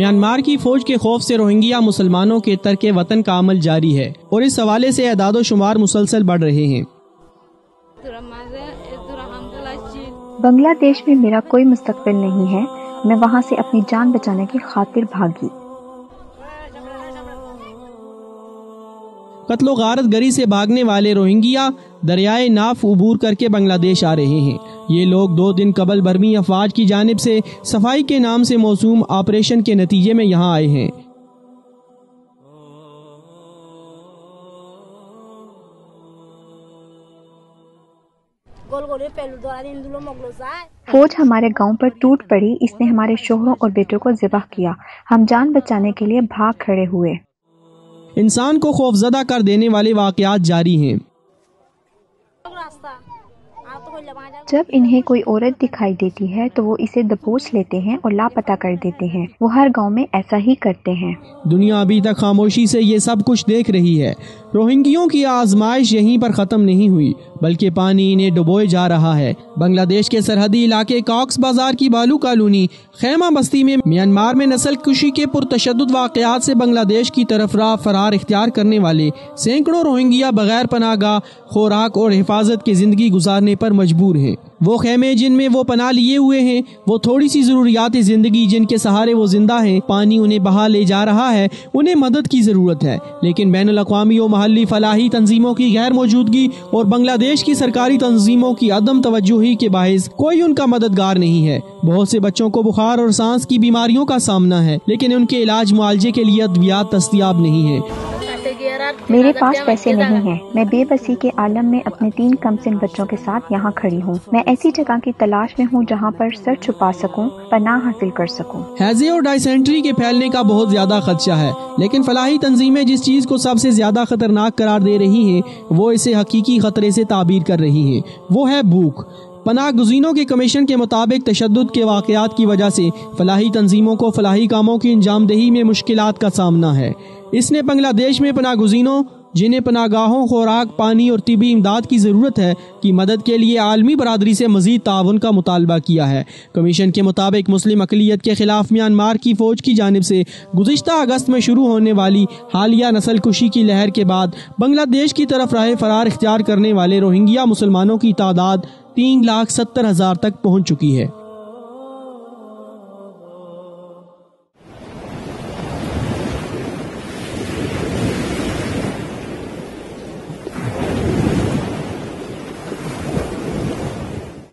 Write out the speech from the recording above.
Myanmar کی فوج کے خوف سے روہنگیا مسلمانوں کے ترک وطن کا عمل جاری ہے اور اس حوالے سے اعداد و شمار مسلسل بڑھ رہے ہیں۔ بنگلہ دیش میں میرا کوئی مستقبل نہیں ہے، میں وہاں سے اپنی جان بچانے کی خاطر بھاگی۔ قتل و غارت گری سے بھاگنے والے روہنگیا دریائے ناف عبور کر کے بنگلہ دیش آ رہے ہیں۔ یہ لوگ 2 دن قبل برمی افواج کی جانب سے صفائی کے نام سے موسوم آپریشن کے نتیجے میں یہاں آئے ہیں۔ فوج ہمارے گاؤں پر ٹوٹ پڑی، اس نے ہمارے شوہروں اور بیٹوں کو ذبح کیا، ہم جان بچانے کے لیے بھاگ کھڑے ہوئے۔ انسان کو خوفزدہ کر دینے والے واقعات جاری ہیں۔ جب انہیں کوئی عورت دکھائی دیتی ہے تو وہ اسے دبوچ لیتے ہیں اور لاپتہ کر دیتے ہیں، وہ ہر گاؤں میں ایسا ہی کرتے ہیں۔ دنیا ابھی تک خاموشی سے یہ سب کچھ دیکھ رہی ہے۔ روہنگیوں کی آزمائش یہیں پر ختم نہیں ہوئی بلکہ پانی انہیں ڈبوئے جا رہا ہے۔ بنگلہ دیش کے سرحدی علاقے کاکس بازار کی بالو کالونی خیمہ بستی میں میانمار میں نسل کشی کے پرتشدد واقعات سے بنگلہ دیش کی طرف راہ فرار اختیار کرنے والے سینکڑوں روہنگیا بغیر پناہ گاہ، خوراک اور حفاظت کی زندگی گزارنے پر مجبور ہیں۔ وہ خیمے جن میں وہ پناہ لیے ہوئے ہیں، وہ تھوڑی سی ضروریات زندگی جن کے سہارے وہ زندہ ہیں، پانی انہیں بہا لے جا رہا ہے، انہیں مدد کی ضرورت ہے، لیکن بین الاقوامی و محلی فلاحی تنظیموں کی غیر موجودگی اور بنگلہ دیش کی سرکاری تنظیموں کی عدم توجہی کے باعث کوئی ان کا مددگار نہیں ہے۔ بہت سے بچوں کو بخار اور سانس کی بیماریوں کا سامنا ہے، لیکن ان کے علاج معالجے کے لیے ادویات دستیاب نہیں ہیں۔ میرے پاس پیسے نہیں ہیں، میں بے بسی کے عالم میں اپنے 3 کمسن بچوں کے ساتھ یہاں کھڑی ہوں۔ میں ایسی جگہ کی تلاش میں ہوں جہاں پر سر چھپا سکوں، پناہ حاصل کر سکوں۔ ہیضے اور ڈائسینٹری کے پھیلنے کا بہت زیادہ خدشہ ہے، لیکن فلاحی تنظیمیں جس چیز کو سب سے زیادہ خطرناک قرار دے رہی ہیں وہ اسے حقیقی خطرے سے تعبیر کر رہی ہیں، وہ ہے بھوک۔ پناہ گزینوں کے کمیشن کے مطابق تشدد کے واقعات کی وجہ سے فلاحی تنظیموں کو فلاحی کاموں کی انجام دہی میں مشکلات کا سامنا ہے۔ اس نے بنگلہ دیش میں پناہ گزینوں جنہیں پناہ گاہوں، خوراک، پانی اور طبی امداد کی ضرورت ہے کی مدد کے لیے عالمی برادری سے مزید تعاون کا مطالبہ کیا ہے۔ کمیشن کے مطابق مسلم اقلیت کے خلاف میانمار کی فوج کی جانب سے گزشتہ اگست میں شروع ہونے والی حالیہ نسل کشی کی لہر کے بعد بنگلہ دیش کی طرف راہ فرار اختیار کرنے والے روہنگیا مسلمانوں کی تعداد 3,70,000 تک پہنچ چکی ہے۔